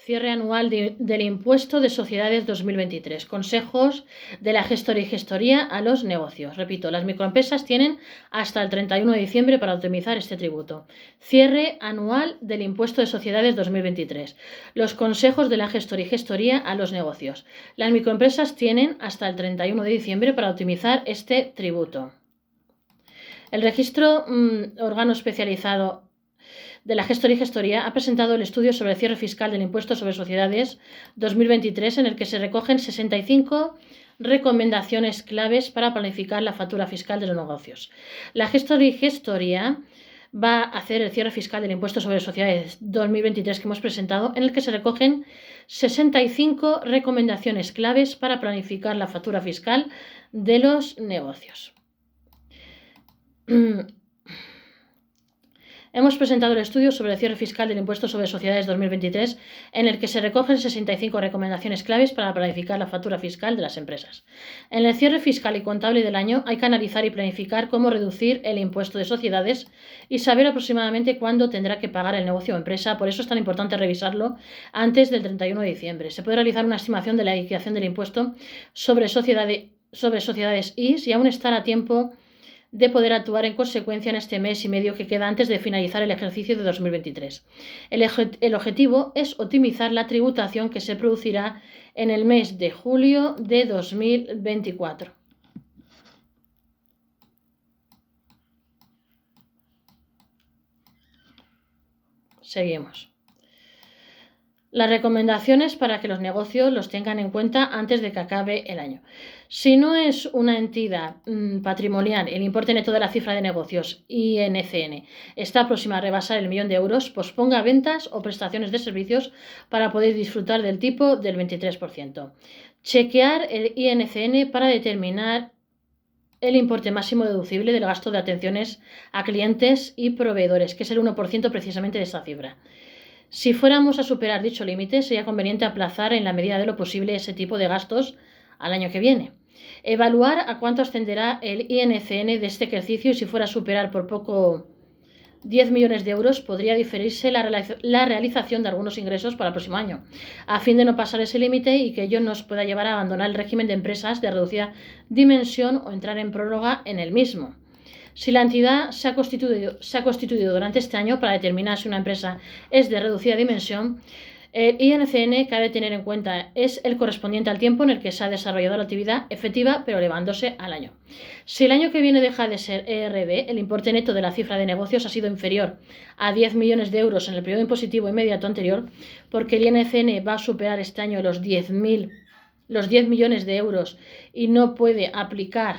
Cierre anual del impuesto de sociedades 2023. Consejos de la gestora y gestoría a los negocios. Repito, las microempresas tienen hasta el 31 de diciembre para optimizar este tributo. Cierre anual del impuesto de sociedades 2023. Los consejos de la gestora y gestoría a los negocios. Las microempresas tienen hasta el 31 de diciembre para optimizar este tributo. El registro órgano especializado de la Gestoría y Gestoría ha presentado el estudio sobre el cierre fiscal del impuesto sobre sociedades 2023, en el que se recogen 65 recomendaciones claves para planificar la factura fiscal de los negocios. La Gestoría y Gestoría va a hacer el cierre fiscal del impuesto sobre sociedades 2023 que hemos presentado, en el que se recogen 65 recomendaciones claves para planificar la factura fiscal de los negocios. Hemos presentado el estudio sobre el cierre fiscal del impuesto sobre sociedades 2023, en el que se recogen 65 recomendaciones claves para planificar la factura fiscal de las empresas. En el cierre fiscal y contable del año hay que analizar y planificar cómo reducir el impuesto de sociedades y saber aproximadamente cuándo tendrá que pagar el negocio o empresa. Por eso es tan importante revisarlo antes del 31 de diciembre. Se puede realizar una estimación de la liquidación del impuesto sobre sociedades y, si aún estará a tiempo, de poder actuar en consecuencia en este mes y medio que queda antes de finalizar el ejercicio de 2023. El objetivo es optimizar la tributación que se producirá en el mes de julio de 2024. Seguimos. Las recomendaciones para que los negocios los tengan en cuenta antes de que acabe el año. Si no es una entidad patrimonial, el importe neto de la cifra de negocios, INCN, está próxima a rebasar el 1.000.000 de euros, posponga ventas o prestaciones de servicios para poder disfrutar del tipo del 23%. Chequear el INCN para determinar el importe máximo deducible del gasto de atenciones a clientes y proveedores, que es el 1% precisamente de esta cifra. Si fuéramos a superar dicho límite, sería conveniente aplazar en la medida de lo posible ese tipo de gastos al año que viene. Evaluar a cuánto ascenderá el INCN de este ejercicio y si fuera a superar por poco 10 millones de euros, podría diferirse la realización de algunos ingresos para el próximo año, a fin de no pasar ese límite y que ello nos pueda llevar a abandonar el régimen de empresas de reducida dimensión o entrar en prórroga en el mismo. Si la entidad se ha constituido durante este año para determinar si una empresa es de reducida dimensión, el INCN que ha de tener en cuenta es el correspondiente al tiempo en el que se ha desarrollado la actividad efectiva, pero elevándose al año. Si el año que viene deja de ser ERB, el importe neto de la cifra de negocios ha sido inferior a 10 millones de euros en el periodo impositivo inmediato anterior, porque el INCN va a superar este año los 10 millones de euros y no puede aplicar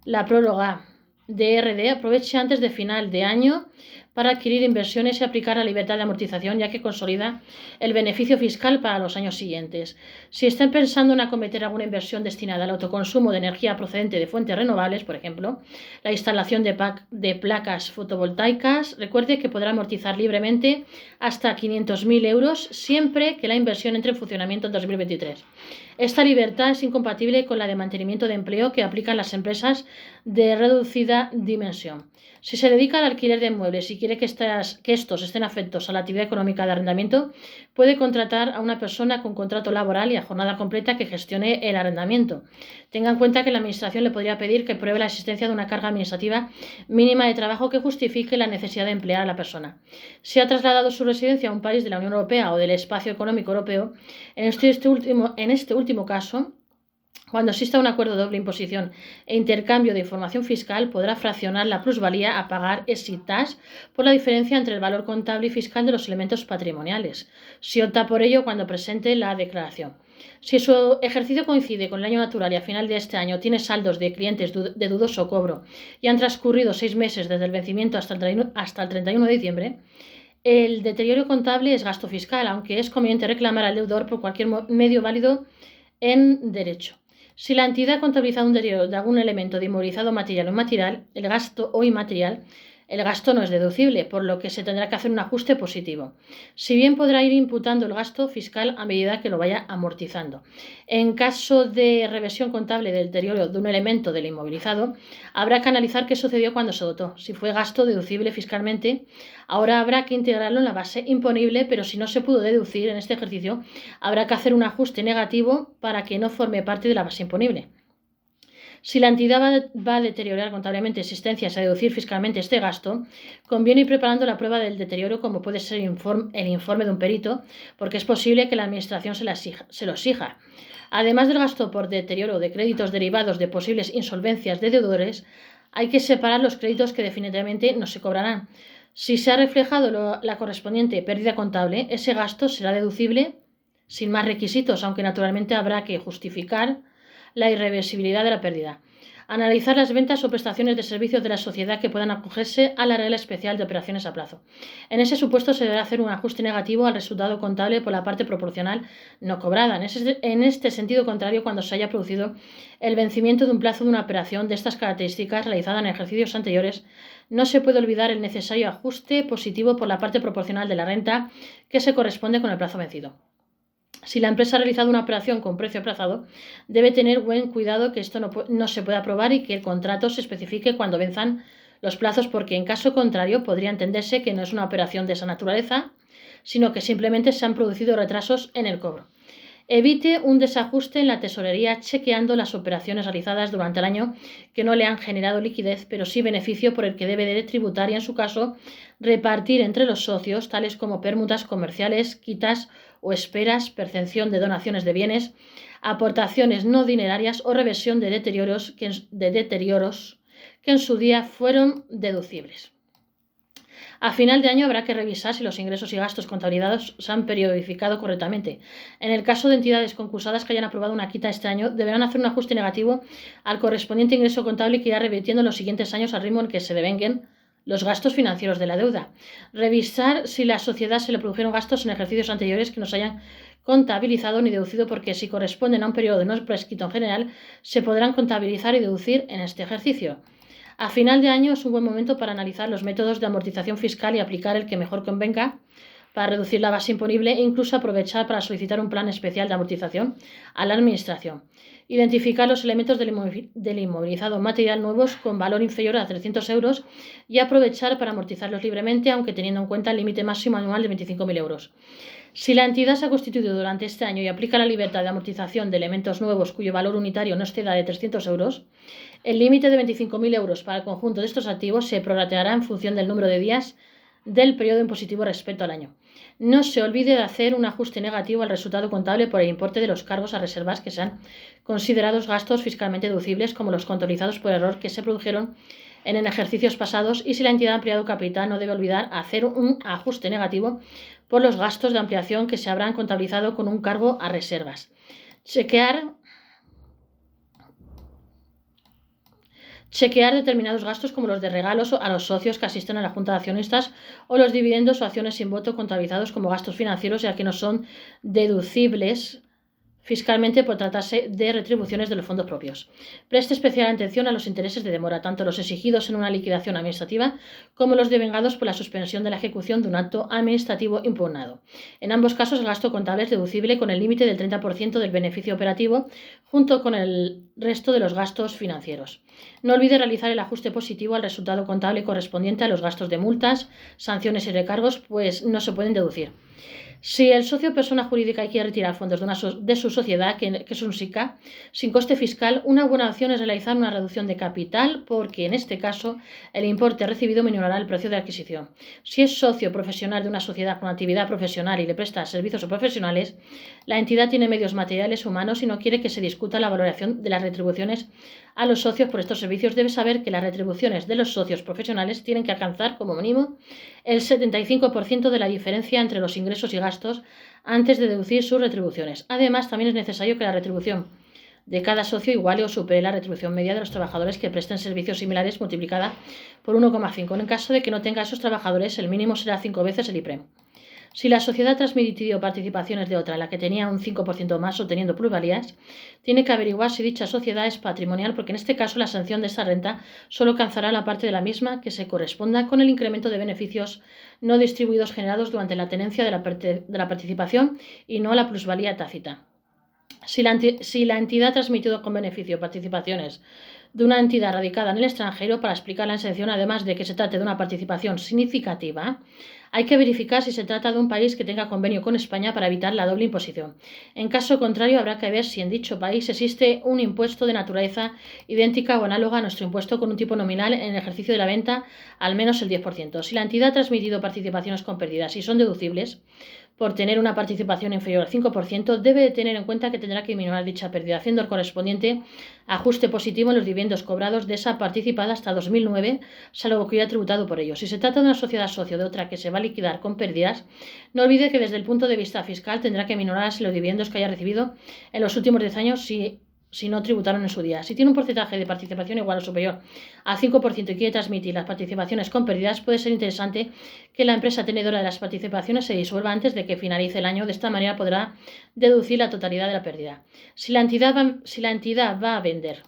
la prórroga de RD, aproveche antes de final de año para adquirir inversiones y aplicar la libertad de amortización, ya que consolida el beneficio fiscal para los años siguientes. Si están pensando en acometer alguna inversión destinada al autoconsumo de energía procedente de fuentes renovables, por ejemplo, la instalación de placas fotovoltaicas, recuerde que podrá amortizar libremente hasta 500.000 euros siempre que la inversión entre en funcionamiento en 2023. Esta libertad es incompatible con la de mantenimiento de empleo que aplican las empresas de reducida dimensión. Si se dedica al alquiler de muebles y quiere que estos estén afectos a la actividad económica de arrendamiento, puede contratar a una persona con contrato laboral y a jornada completa que gestione el arrendamiento. Tenga en cuenta que la Administración le podría pedir que pruebe la existencia de una carga administrativa mínima de trabajo que justifique la necesidad de emplear a la persona. Si ha trasladado su residencia a un país de la Unión Europea o del Espacio Económico Europeo, en este último caso, cuando exista un acuerdo de doble imposición e intercambio de información fiscal, podrá fraccionar la plusvalía a pagar exit tax por la diferencia entre el valor contable y fiscal de los elementos patrimoniales, si opta por ello cuando presente la declaración. Si su ejercicio coincide con el año natural y a final de este año tiene saldos de clientes de dudoso cobro y han transcurrido 6 meses desde el vencimiento hasta el 31 de diciembre, el deterioro contable es gasto fiscal, aunque es conveniente reclamar al deudor por cualquier medio válido en derecho. Si la entidad ha contabilizado un deterioro de algún elemento de inmovilizado material o inmaterial, el gasto o inmaterial El gasto no es deducible, por lo que se tendrá que hacer un ajuste positivo. Si bien podrá ir imputando el gasto fiscal a medida que lo vaya amortizando. En caso de reversión contable del deterioro de un elemento del inmovilizado, habrá que analizar qué sucedió cuando se dotó. Si fue gasto deducible fiscalmente, ahora habrá que integrarlo en la base imponible, pero si no se pudo deducir en este ejercicio, habrá que hacer un ajuste negativo para que no forme parte de la base imponible. Si la entidad va a deteriorar contablemente existencias a deducir fiscalmente este gasto, conviene ir preparando la prueba del deterioro, como puede ser el informe de un perito, porque es posible que la Administración se lo exija. Además del gasto por deterioro de créditos derivados de posibles insolvencias de deudores, hay que separar los créditos que definitivamente no se cobrarán. Si se ha reflejado la correspondiente pérdida contable, ese gasto será deducible sin más requisitos, aunque naturalmente habrá que justificar la irreversibilidad de la pérdida. Analizar las ventas o prestaciones de servicios de la sociedad que puedan acogerse a la regla especial de operaciones a plazo. En ese supuesto se deberá hacer un ajuste negativo al resultado contable por la parte proporcional no cobrada. En este sentido contrario, cuando se haya producido el vencimiento de un plazo de una operación de estas características realizada en ejercicios anteriores, no se puede olvidar el necesario ajuste positivo por la parte proporcional de la renta que se corresponde con el plazo vencido. Si la empresa ha realizado una operación con precio aplazado, debe tener buen cuidado que esto no se pueda aprobar y que el contrato se especifique cuando venzan los plazos, porque en caso contrario podría entenderse que no es una operación de esa naturaleza, sino que simplemente se han producido retrasos en el cobro. Evite un desajuste en la tesorería chequeando las operaciones realizadas durante el año que no le han generado liquidez, pero sí beneficio por el que debe de tributar y, en su caso, repartir entre los socios, tales como permutas comerciales, quitas o esperas, percepción de donaciones de bienes, aportaciones no dinerarias o reversión de deterioros que en su día fueron deducibles. A final de año habrá que revisar si los ingresos y gastos contabilizados se han periodificado correctamente. En el caso de entidades concursadas que hayan aprobado una quita este año, deberán hacer un ajuste negativo al correspondiente ingreso contable que irá revirtiendo en los siguientes años al ritmo en que se devenguen los gastos financieros de la deuda. Revisar si la sociedad se le produjeron gastos en ejercicios anteriores que no se hayan contabilizado ni deducido, porque si corresponden a un periodo de no prescrito en general, se podrán contabilizar y deducir en este ejercicio. A final de año es un buen momento para analizar los métodos de amortización fiscal y aplicar el que mejor convenga para reducir la base imponible e incluso aprovechar para solicitar un plan especial de amortización a la Administración. Identificar los elementos del inmovilizado material nuevos con valor inferior a 300 euros y aprovechar para amortizarlos libremente, aunque teniendo en cuenta el límite máximo anual de 25.000 euros. Si la entidad se ha constituido durante este año y aplica la libertad de amortización de elementos nuevos cuyo valor unitario no exceda de 300 euros, el límite de 25.000 euros para el conjunto de estos activos se prorrateará en función del número de días del periodo impositivo respecto al año. No se olvide de hacer un ajuste negativo al resultado contable por el importe de los cargos a reservas que sean considerados gastos fiscalmente deducibles, como los contabilizados por error que se produjeron en ejercicios pasados, y si la entidad ha ampliado capital, no debe olvidar hacer un ajuste negativo por los gastos de ampliación que se habrán contabilizado con un cargo a reservas. Chequear determinados gastos, como los de regalos a los socios que asisten a la Junta de Accionistas, o los dividendos o acciones sin voto contabilizados como gastos financieros, ya que no son deducibles fiscalmente por tratarse de retribuciones de los fondos propios. Preste especial atención a los intereses de demora, tanto los exigidos en una liquidación administrativa como los devengados por la suspensión de la ejecución de un acto administrativo impugnado. En ambos casos, el gasto contable es deducible con el límite del 30% del beneficio operativo, junto con el resto de los gastos financieros. No olvide realizar el ajuste positivo al resultado contable correspondiente a los gastos de multas, sanciones y recargos, pues no se pueden deducir. Si el socio persona jurídica quiere retirar fondos de su sociedad, que es un SICA, sin coste fiscal, una buena opción es realizar una reducción de capital, porque en este caso el importe recibido minorará el precio de adquisición. Si es socio profesional de una sociedad con actividad profesional y le presta servicios a profesionales, la entidad tiene medios materiales humanos y no quiere que se discuta la valoración de las retribuciones a los socios por estos servicios. Debe saber que las retribuciones de los socios profesionales tienen que alcanzar como mínimo el 75% de la diferencia entre los ingresos y gastos antes de deducir sus retribuciones. Además, también es necesario que la retribución de cada socio iguale o supere la retribución media de los trabajadores que presten servicios similares multiplicada por 1,5. En caso de que no tenga esos trabajadores, el mínimo será 5 veces el IPREM. Si la sociedad ha transmitido participaciones de otra, la que tenía un 5% más o teniendo plusvalías, tiene que averiguar si dicha sociedad es patrimonial, porque en este caso la sanción de esa renta solo alcanzará la parte de la misma que se corresponda con el incremento de beneficios no distribuidos generados durante la tenencia de la participación y no la plusvalía tácita. Si la entidad ha transmitido con beneficio participaciones de una entidad radicada en el extranjero, para explicar la exención, además de que se trate de una participación significativa, hay que verificar si se trata de un país que tenga convenio con España para evitar la doble imposición. En caso contrario, habrá que ver si en dicho país existe un impuesto de naturaleza idéntica o análoga a nuestro impuesto con un tipo nominal en el ejercicio de la venta al menos el 10%. Si la entidad ha transmitido participaciones con pérdidas y son deducibles, por tener una participación inferior al 5%, debe de tener en cuenta que tendrá que minorar dicha pérdida, haciendo el correspondiente ajuste positivo en los dividendos cobrados de esa participada hasta 2009, salvo que haya tributado por ello. Si se trata de una sociedad socio de otra que se va a liquidar con pérdidas, no olvide que desde el punto de vista fiscal tendrá que minorarse los dividendos que haya recibido en los últimos 10 años si no tributaron en su día. Si tiene un porcentaje de participación igual o superior al 5% y quiere transmitir las participaciones con pérdidas, puede ser interesante que la empresa tenedora de las participaciones se disuelva antes de que finalice el año. De esta manera podrá deducir la totalidad de la pérdida. Si la entidad va a vender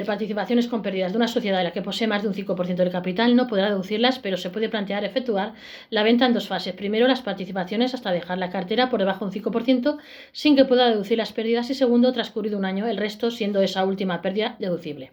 participaciones con pérdidas de una sociedad de la que posee más de un 5% del capital, no podrá deducirlas, pero se puede plantear efectuar la venta en dos fases. Primero, las participaciones hasta dejar la cartera por debajo de un 5% sin que pueda deducir las pérdidas, y segundo, transcurrido un año, el resto siendo esa última pérdida deducible.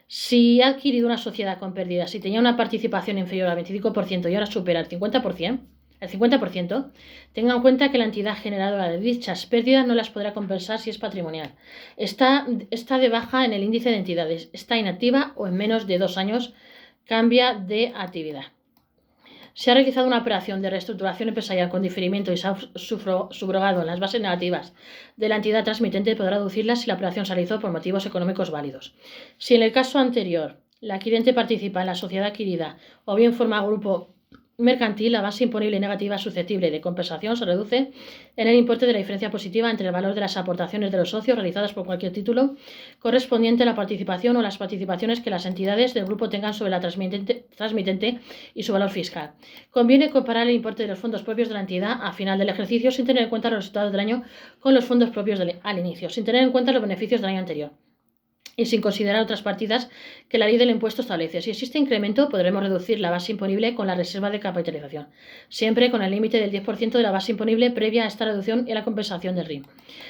Si ha adquirido una sociedad con pérdidas y tenía una participación inferior al 25% y ahora supera el 50%, tenga en cuenta que la entidad generadora de dichas pérdidas no las podrá compensar si es patrimonial. Está de baja en el índice de entidades, está inactiva o en menos de 2 años cambia de actividad. Si ha realizado una operación de reestructuración empresarial con diferimiento y se ha subrogado en las bases negativas de la entidad transmitente, podrá deducirlas si la operación se realizó por motivos económicos válidos. Si en el caso anterior la adquirente participa en la sociedad adquirida o bien forma grupo mercantil, la base imponible negativa susceptible de compensación se reduce en el importe de la diferencia positiva entre el valor de las aportaciones de los socios realizadas por cualquier título correspondiente a la participación o las participaciones que las entidades del grupo tengan sobre la transmitente y su valor fiscal. Conviene comparar el importe de los fondos propios de la entidad a final del ejercicio sin tener en cuenta los resultados del año con los fondos propios al inicio, sin tener en cuenta los beneficios del año anterior y sin considerar otras partidas que la ley del impuesto establece. Si existe incremento, podremos reducir la base imponible con la reserva de capitalización, siempre con el límite del 10% de la base imponible previa a esta reducción y a la compensación del RIM.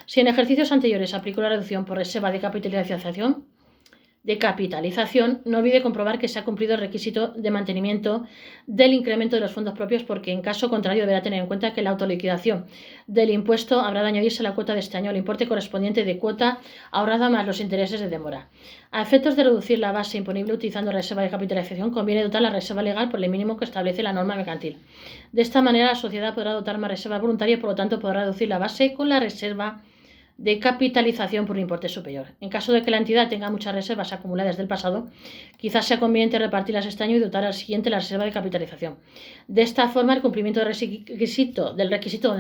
Si en ejercicios anteriores aplicó la reducción por reserva de capitalización, no olvide comprobar que se ha cumplido el requisito de mantenimiento del incremento de los fondos propios, porque en caso contrario deberá tener en cuenta que la autoliquidación del impuesto habrá de añadirse a la cuota de este año el importe correspondiente de cuota ahorrada más los intereses de demora. A efectos de reducir la base imponible utilizando reserva de capitalización, conviene dotar la reserva legal por el mínimo que establece la norma mercantil. De esta manera la sociedad podrá dotar más reserva voluntaria y por lo tanto podrá reducir la base con la reserva de capitalización por un importe superior. En caso de que la entidad tenga muchas reservas acumuladas del pasado, quizás sea conveniente repartirlas este año y dotar al siguiente la reserva de capitalización. De esta forma, el cumplimiento del requisito del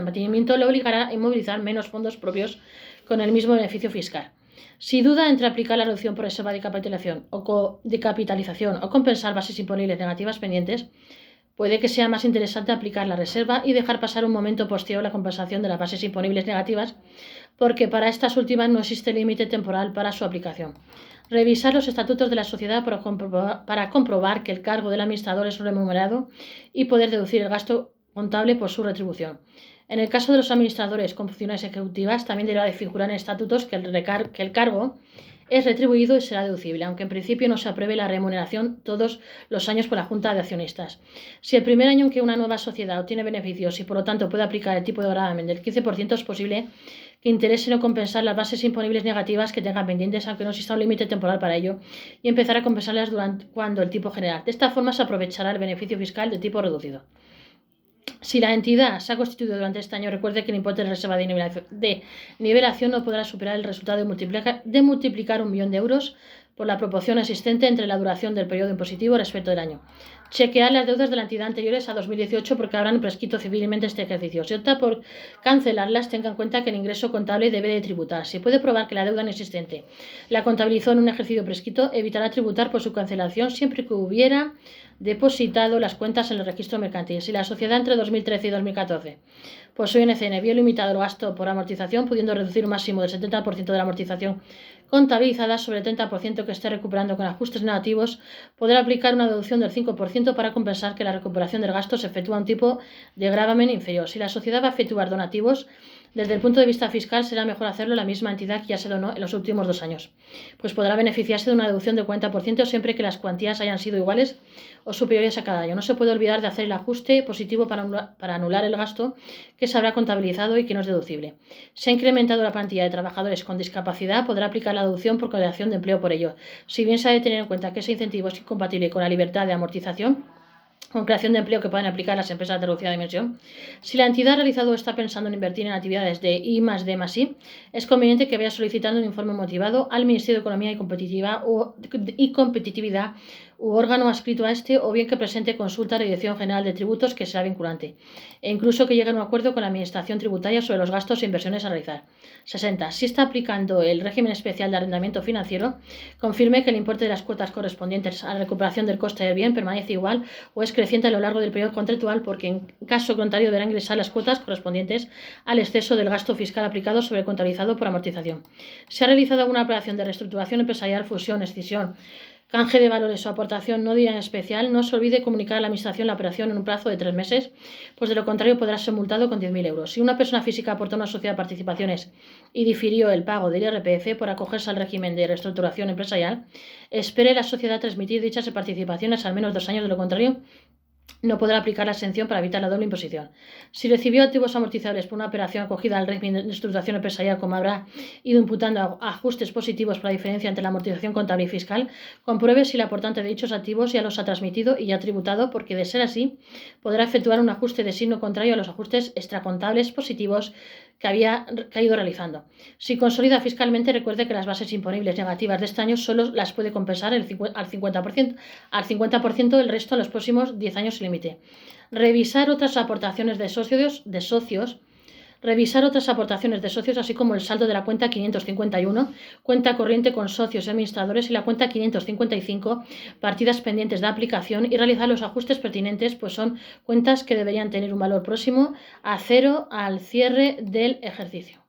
mantenimiento le obligará a inmovilizar menos fondos propios con el mismo beneficio fiscal. Si duda entre aplicar la reducción por reserva de capitalización o compensar bases imponibles negativas pendientes, puede que sea más interesante aplicar la reserva y dejar pasar un momento posterior la compensación de las bases imponibles negativas, porque para estas últimas no existe límite temporal para su aplicación. Revisar los estatutos de la sociedad para comprobar que el cargo del administrador es remunerado y poder deducir el gasto contable por su retribución. En el caso de los administradores con funciones ejecutivas, también deberá de figurar en estatutos que el cargo es retribuido y será deducible, aunque en principio no se apruebe la remuneración todos los años por la Junta de Accionistas. Si el primer año en que una nueva sociedad obtiene beneficios y por lo tanto puede aplicar el tipo de gravamen del 15%, es posible que interese no compensar las bases imponibles negativas que tengan pendientes, aunque no exista un límite temporal para ello, y empezar a compensarlas cuando el tipo general. De esta forma se aprovechará el beneficio fiscal de tipo reducido. Si la entidad se ha constituido durante este año, recuerde que el importe de reserva de nivelación no podrá superar el resultado de multiplicar 1 millón de euros por la proporción existente entre la duración del periodo impositivo respecto del año. Chequear las deudas de la entidad anteriores a 2018 porque habrán prescrito civilmente este ejercicio. Si opta por cancelarlas, tenga en cuenta que el ingreso contable debe de tributar. Si puede probar que la deuda inexistente la contabilizó en un ejercicio prescrito, evitará tributar por su cancelación siempre que hubiera depositado las cuentas en el registro mercantil. Si la sociedad entre 2013 y 2014 por su INCN vio limitado el gasto por amortización, pudiendo reducir un máximo del 70% de la amortización contabilizada sobre el 30% que esté recuperando con ajustes negativos, podrá aplicar una deducción del 5% para compensar que la recuperación del gasto se efectúa a un tipo de gravamen inferior. Si la sociedad va a efectuar donativos, desde el punto de vista fiscal será mejor hacerlo la misma entidad que ya se donó en los últimos 2 años, pues podrá beneficiarse de una deducción del 40% siempre que las cuantías hayan sido iguales o superiores a cada año. No se puede olvidar de hacer el ajuste positivo para anular el gasto que se habrá contabilizado y que no es deducible. Si ha incrementado la plantilla de trabajadores con discapacidad, podrá aplicar la deducción por creación de empleo por ello. Si bien se ha de tener en cuenta que ese incentivo es incompatible con la libertad de amortización, con creación de empleo que pueden aplicar las empresas de reducida dimensión. Si la entidad ha realizado o está pensando en invertir en actividades de I+D+I, es conveniente que vaya solicitando un informe motivado al Ministerio de Economía y Competitividad u órgano adscrito a este, o bien que presente consulta a la Dirección General de Tributos, que será vinculante, e incluso que llegue a un acuerdo con la Administración Tributaria sobre los gastos e inversiones a realizar. 60. Si está aplicando el régimen especial de arrendamiento financiero, confirme que el importe de las cuotas correspondientes a la recuperación del coste del bien permanece igual o es creciente a lo largo del periodo contractual, porque en caso contrario deberá ingresar las cuotas correspondientes al exceso del gasto fiscal aplicado sobre el contabilizado por amortización. Si ha realizado alguna operación de reestructuración empresarial, fusión, escisión, canje de valores o aportación no día en especial, no se olvide comunicar a la Administración la operación en un plazo de 3 meses, pues de lo contrario podrá ser multado con 10.000 euros. Si una persona física aportó a una sociedad de participaciones y difirió el pago del IRPF por acogerse al régimen de reestructuración empresarial, espere la sociedad transmitir dichas participaciones al menos 2 años, de lo contrario no podrá aplicar la exención para evitar la doble imposición. Si recibió activos amortizables por una operación acogida al régimen de reestructuración empresarial, como habrá ido imputando ajustes positivos por la diferencia entre la amortización contable y fiscal, compruebe si el aportante de dichos activos ya los ha transmitido y ya ha tributado, porque de ser así, podrá efectuar un ajuste de signo contrario a los ajustes extracontables positivos que había ido realizando. Si consolida fiscalmente, recuerde que las bases imponibles negativas de este año solo las puede compensar al 50%, el resto a los próximos 10 años sin límite. Revisar otras aportaciones de socios, así como el saldo de la cuenta 551, cuenta corriente con socios y administradores, y la cuenta 555, partidas pendientes de aplicación, y realizar los ajustes pertinentes, pues son cuentas que deberían tener un valor próximo a 0 al cierre del ejercicio.